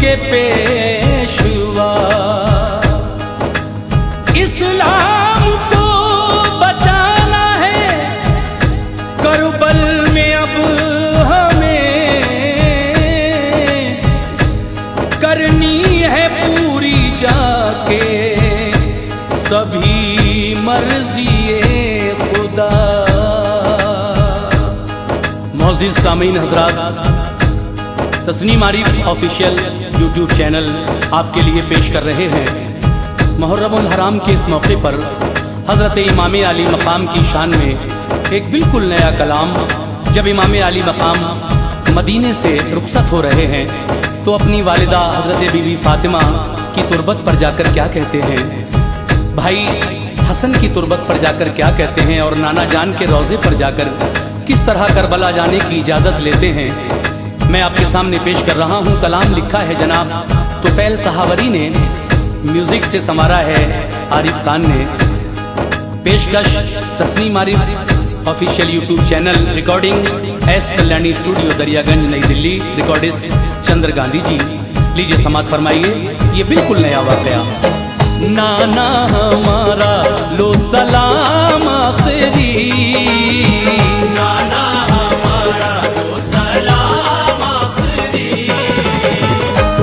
के पेशवा। इस्लाम को बचाना है करबल में, अब हमें करनी है पूरी जाके सभी मर्ज़ी खुदा। मौजूद सामीन हजरात, Tasneem Arif official YouTube channel आपके लिए पेश कर रहे हैं मुहर्रमुल हराम के इस मौके पर हज़रत इमाम अली मकाम की शान में एक बिल्कुल नया कलाम। जब इमाम अली मकाम मदीने से रुखसत हो रहे हैं तो अपनी वालिदा हज़रत बीबी फ़ातिमा की तुरबत पर जाकर क्या कहते हैं, भाई हसन की तुरबत पर जाकर क्या कहते हैं, और नाना जान के रोज़े पर जाकर किस तरह करबला जाने की इजाज़त लेते हैं, मैं आपके सामने पेश कर रहा हूँ। कलाम लिखा है जनाब तुफैल सहावरी ने, म्यूज़िक से संवारा है आरिफ खान ने। पेशकश Tasneem Arif official YouTube channel, recording S Kalyani studio Daryaganj New Delhi, recordist Chandra Gandhi ji. लीजिए समात फरमाइए ये बिल्कुल नया वाक़या। नाना हमारा लो सलाम आखिरी, नाना हमारा लो सलाम आखिरी,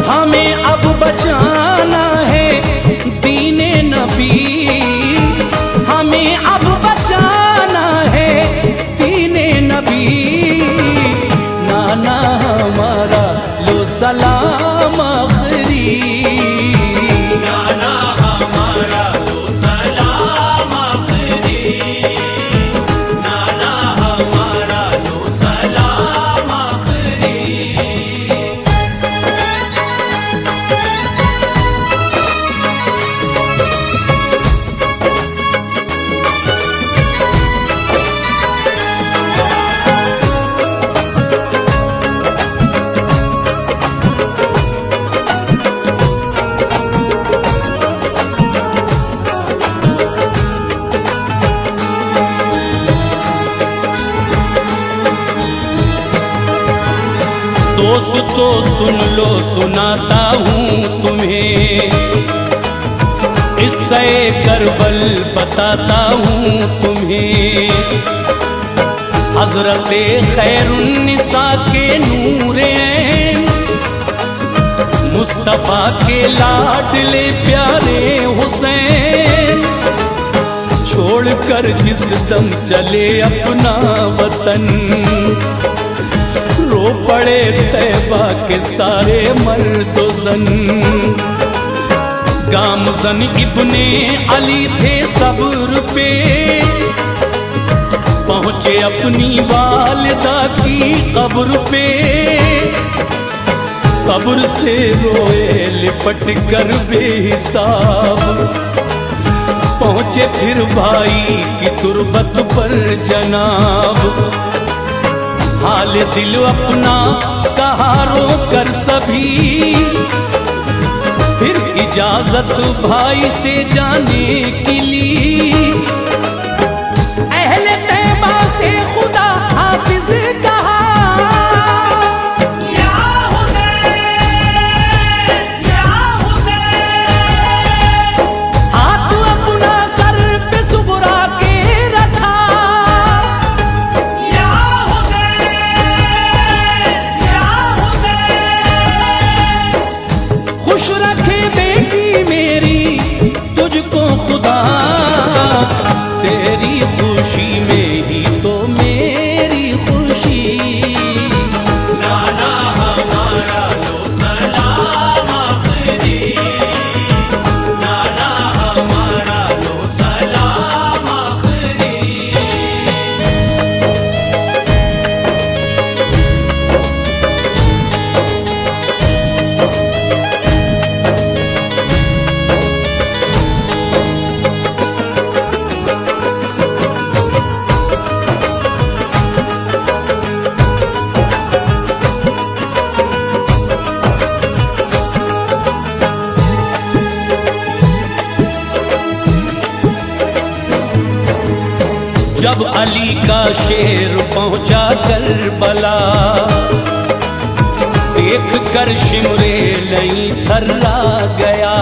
हमें अब बचाना है दीने नबी, हमें अब बचाना है दीने नबी, नाना हमारा लो सलाम आखिरी, नाना हमारा लो सलाम आखिरी, नाना हमारा लो सलाम आखिरी। दोस्तों सुन लो सुनाता हूँ तुम्हें, इससे करबल बताता हूँ तुम्हें। हजरत खैरुन्निसा के नूरे मुस्तफ़ा के लाडले प्यारे हुसैन, छोड़कर जिस दम चले अपना वतन, रो पड़े तैबा के सारे मर्द ज़न। गामज़न इब्ने अली थे सब्र पे, पहुँचे अपनी वालिदा की कब्र पे, कब्र से रोए लिपट कर बेहिसाब, पहुँचे फिर भाई की तुरबत पर जनाब। हाल दिल अपना कहा रो कर सभी, फिर इजाजत भाई से जाने की ली। अहले तैबा से खुदा हाफिज कहा, या हुसैन, या हुसैन, हाथ अपना सर पे सुगरा के रखा, या हुसैन, या हुसैन, खुश रखे बेटी मेरी तुझको खुदा, तेरी खुशी में ही तो मेरी खुशी। नाना हमारा लो सलाम आखिरी, नाना हमारा लो सलाम आखिरी। जब अली का शेर पहुंचा करबला, देख कर शिमरे लई थर्रा गया।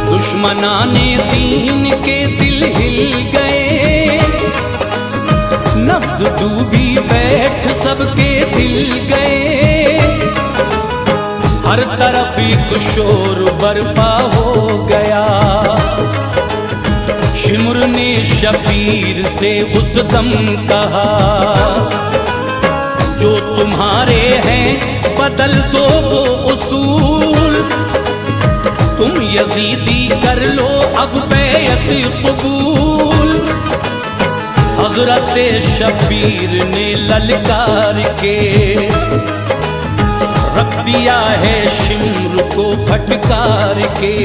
दुश्मनाने दीन के दिल हिल गए, नफ्स डूबी बैठ सबके दिल गए। हर तरफ एक शोर बर्पा हो गया। शिमर ने शबीर से उस दम कहा, जो तुम्हारे हैं बदल दो वो उसूल। तुम यजीदी कर लो अब बैत कबूल। हजरत शबीर ने ललकार के रख दिया है शिमर को फटकार के,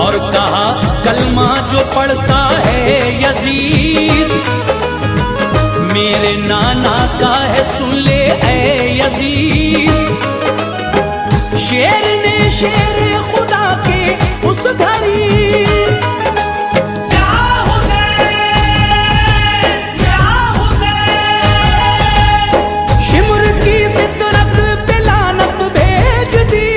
और कहा कलमा जो पढ़ता है यजीद, मेरे नाना का है सुन ले ऐ यजीद। शेर ने शेर खुदा के उस घड़ी, शिमर की फितरत पे लानत भेज दी।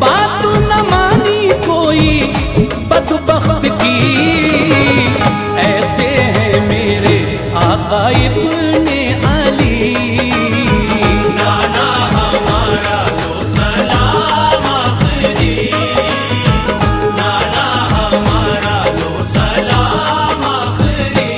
बात न मानी कोई बदबख्त की, ऐसे हैं मेरे आका इब्ने अली। नाना हमारा लो सलाम आखिरी, नाना हमारा लो सलाम आखिरी।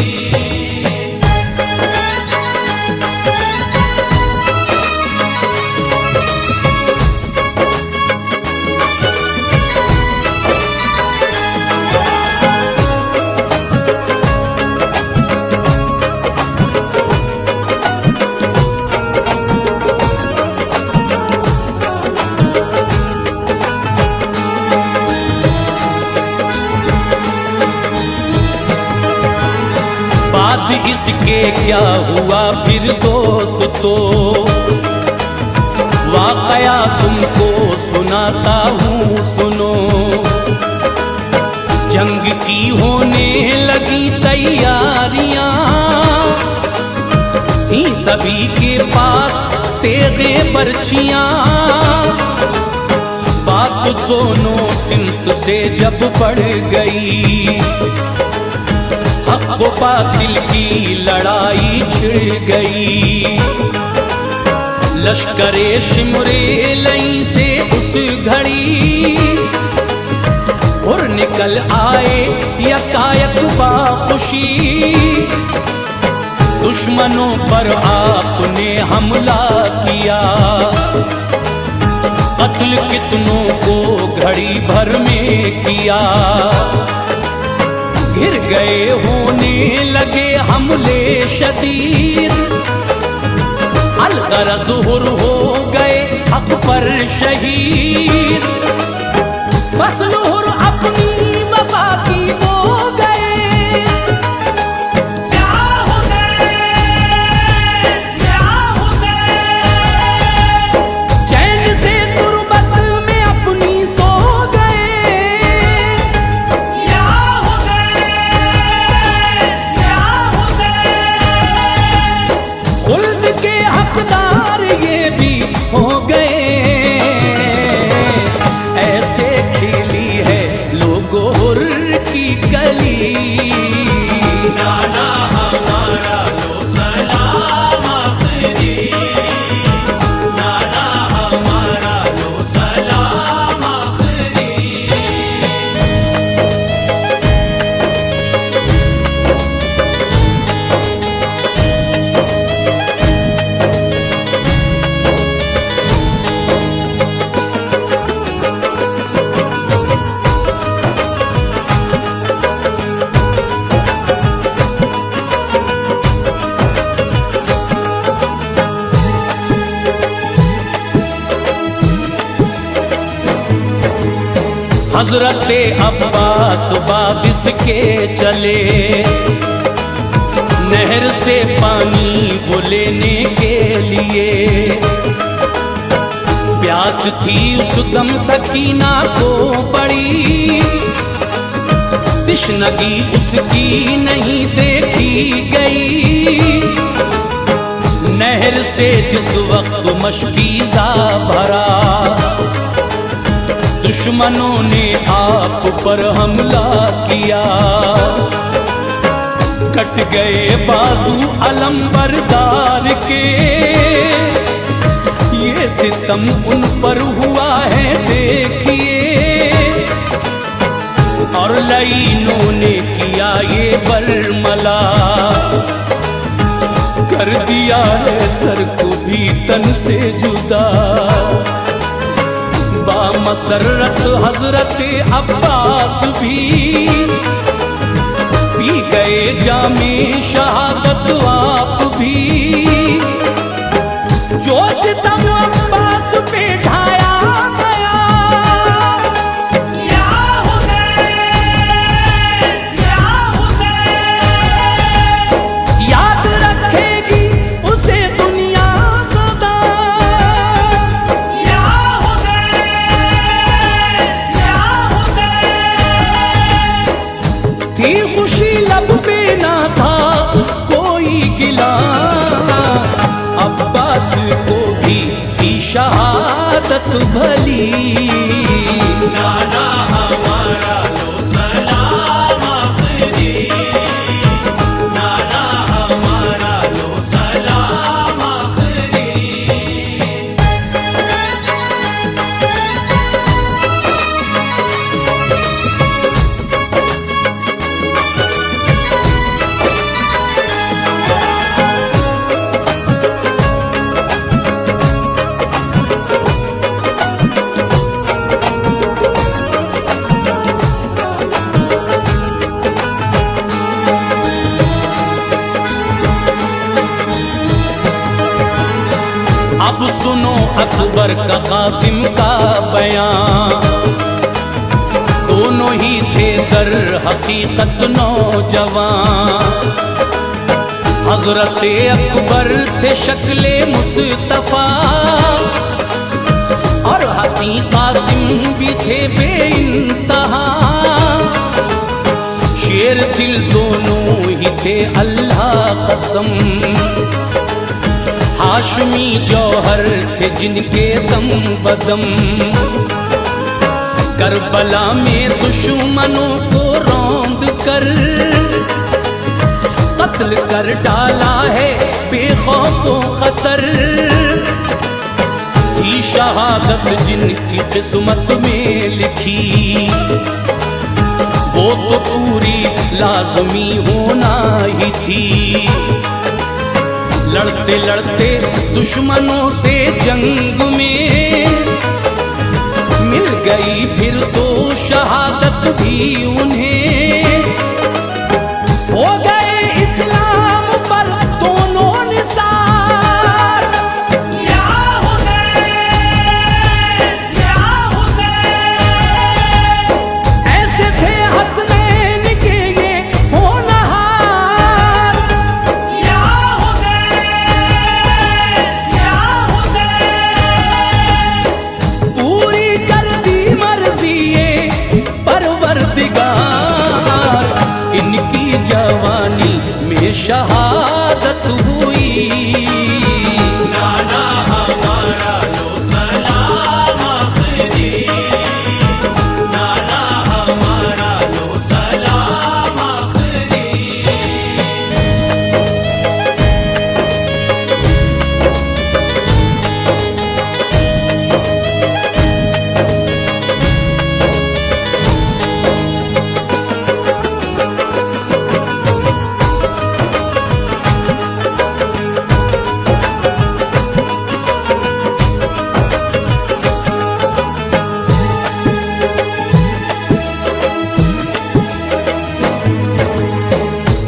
बात इसके क्या हुआ फिर दोस्तों, वाकया तुमको सुनाता हूँ सुनो। जंग की होने लगी तैयारियां, थी सभी के पास तेगे बर्छियां। बात दोनों सिमत से जब बढ़ गई, हक व बातिल की लड़ाई छिड़ गई। लश्करे शिमरे लई से उस घड़ी, और निकल आए यकायक बाखुशी। दुश्मनों पर आपने हमला किया, कत्ल कितनों को घड़ी भर में किया। घिर गए होने लगे हमले शदीद, अलगरज हुर हो गए हक पर शहीद। फसल हुर अपनी वफा की बो गए, या हुसैन, या हुसैन। चैन से तुरबत में अपनी सो गए, या खुल्द के हकदार ये भी हो गए। ऐसे खिली है लोगों हुर्र की गली। नाना हमारा लो सलाम आखिरी, नाना हमारा लो सलाम आखिरी। हजरत अब्बास बाबिस के चले, नहर से पानी वो लेने के लिए। प्यास थी उस दम सकीना को बड़ी, तिश्नगी उसकी नहीं देखी गई, नहर से जिस वक्त मशकीज़ा भरा, दुश्मनों ने आप पर हमला किया। कट गए बाजू अलंबरदार के, ये सितम उन पर हुआ है देखिए। और लाइनों ने किया ये बरमला, कर दिया है सर को भी तन से जुदा। बामसरत हजरत अब्बास भी पी गए जामे शहादत आप भी। जो सितम अब्बास पे ढाया गया, या हुसैन, या हुसैन, याद रखेगी उसे दुनिया सदा। या हुसैन, या हुसैन, थी खुशी लब पे ना था कोई गिला, अब्बास को भी थी शहादत भली। नाना हमारा लो सलाम आखिरी, नाना हमारा लो सलाम आखिरी। अब सुनो अकबर का कासिम का बयान, दोनों ही थे दर हकीकत नौजवान। हजरत अकबर थे शक्ले मुस्तफा, और हसी कासिम भी थे बेइंतहा। शेर दिल दोनों ही थे अल्लाह कसम, हाशमी जौहर थे जिनके दम बदम। करबला में दुश्मनों को रौंद कर कत्ल कर डाला है बेखौफो खतर। थी शहादत जिनकी किस्मत में लिखी, वो तो पूरी लाजमी होना ही थी। लड़ते लड़ते दुश्मनों से जंग में मिल गई फिर तो शहादत भी उन्हें। हो गए इस्लाम पर दोनों निसार। या हुसैन, या हुसैन, ऐसे थे हसनैन के ये होनहार। या हुसैन, या हुसैन, पूरी कर दी मर्जी ये परवरदिगार। इनकी जवानी में शहादत हुई। नाना हमारा लो सलाम आखिरी, नाना हमारा लो सलाम आखिरी।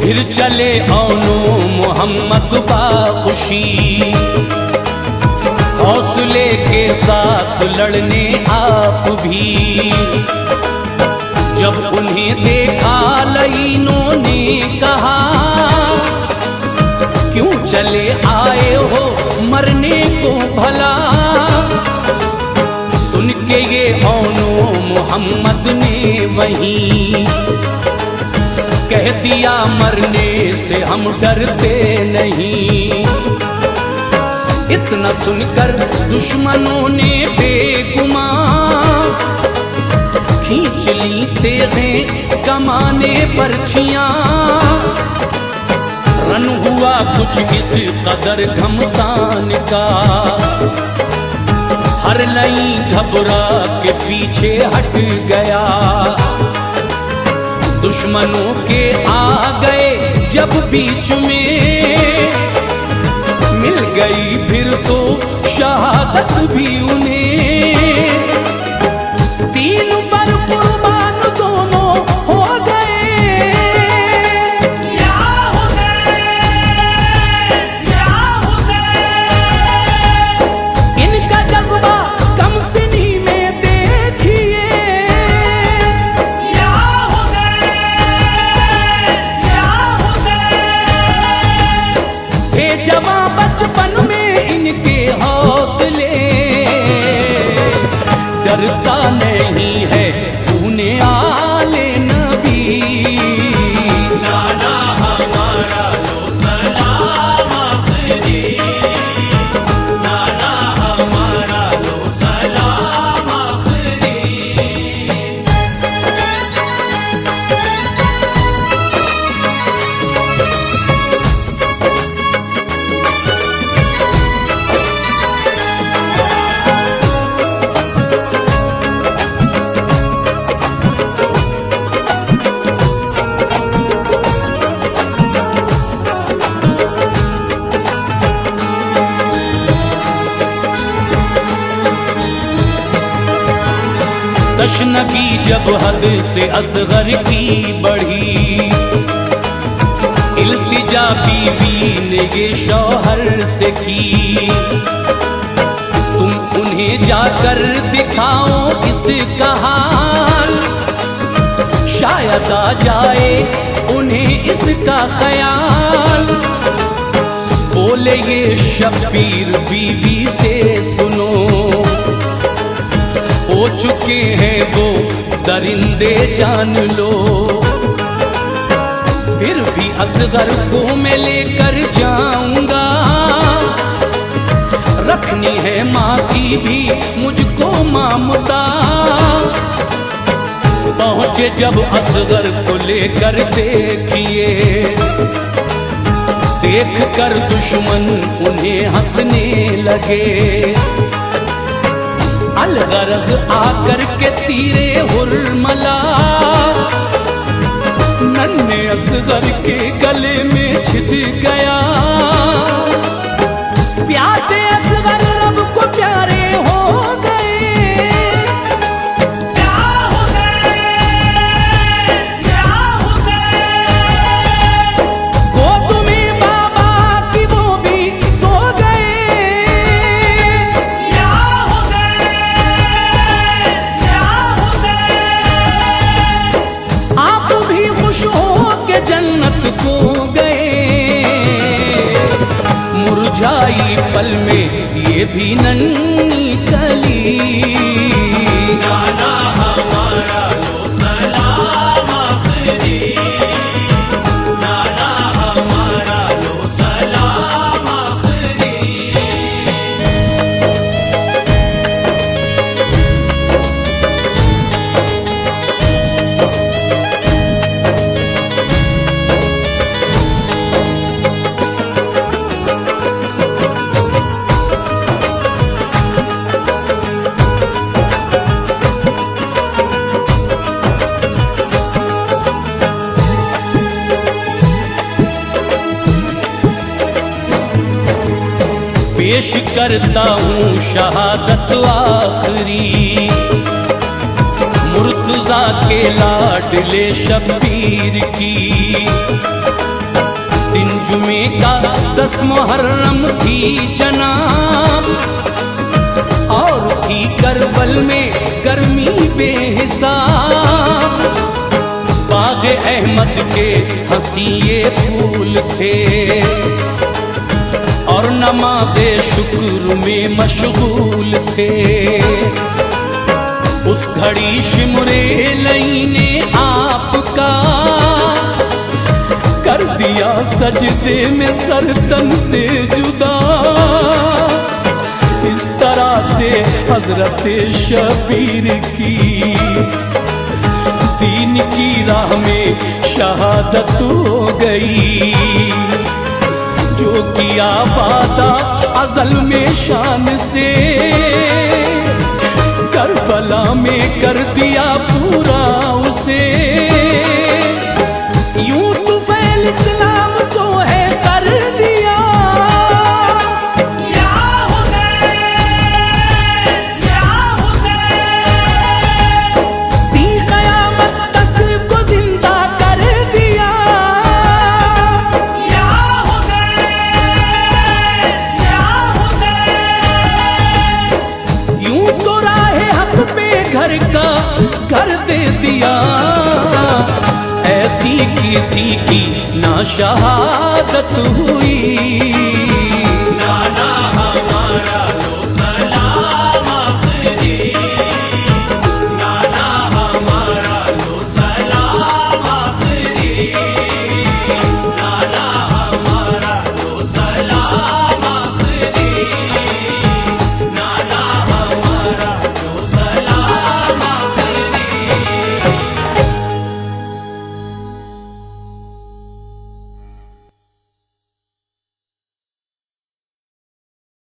फिर चले औनो मोहम्मद बाखुशी, हौसले के साथ लड़ने आप भी। जब उन्हें देखा लईनों ने कहा, क्यों चले आए हो मरने को भला। सुन के ये औनो मोहम्मद ने वहीं कह दिया मरने से हम डरते नहीं। इतना सुनकर दुश्मनों ने बेगुमान खींच ली तेज़ें कमाने बर्छियां। रन हुआ कुछ इस कदर घमसान का, हर लई घबरा के पीछे हट गया। दुश्मनों के आ गए जब बीच में, मिल गई फिर तो शहादत भी उन्हें। तीन पर कुर्बान दोनों हो गए, या हुसैन, या हुसैन। इनका जज्बा कम सिनी में देखिए, या हुसैन, या हुसैन। थे जवां बचपन में इनके हौसले, डरता नहीं है खूने आले नबी। नाना हमारा लो सलाम आखिरी, नाना हमारा लो सलाम आखिरी। तशनगी जब हद से असगर की बढ़ी, इल्तिजा बीवी ने ये शौहर से की। तुम उन्हें जाकर दिखाओ इसका हाल, शायद आ जाए उन्हें इसका ख्याल। बोले ये शब्बीर बीवी से सुनो, हो चुके हैं वो दरिंदे जान लो। फिर भी असगर को मैं लेकर जाऊंगा, रखनी है माँ की भी मुझको ममता। पहुंचे जब असगर को लेकर देखिए, देख कर दुश्मन उन्हें हंसने लगे। अलगरज आकर के तीरे हुर्मला, नन्हे असगर के गले में छिद गया। प्यासे असगर रब को प्यारे हो गए, या हुसैन, या हुसैन। गोद में बाबा की वो भी सो गए, या आप भी खुश हो के जन्नत को गए। मुरझाई पल में ये भी नन्ही कली, नाना हमारा लो सलाम आखिरी, नाना हमारा लो सलाम आखिरी। पेश करता हूँ शहादत आखिरी, मुर्तजा के लाडले शब्बीर की। दिन जुमे का 10 मुहर्रम थी जनाब, और थी करबल में गर्मी बेहिसाब। बाग अहमद के हंसी ये फूल थे, और नमाज़े शुक्र में मशगूल थे। उस घड़ी शिमरे लईने आपका कर दिया सजदे में सर तन से जुदा। इस तरह से हजरत शबीर की दीन की राह में शहादत हो गई। जो किया वादा अज़ल में शान से, करबला में कर दिया पूरा उसे। यूं तुफैल इस्लाम जो है सर दिया, या हुसैन या हुसैन, दी क़यामत तक को जिंदा कर दिया। या हुसैन या हुसैन, यूं तो राहे हक पे घर का घर दे दिया। ऐसी किसी की ना शहादत हुई।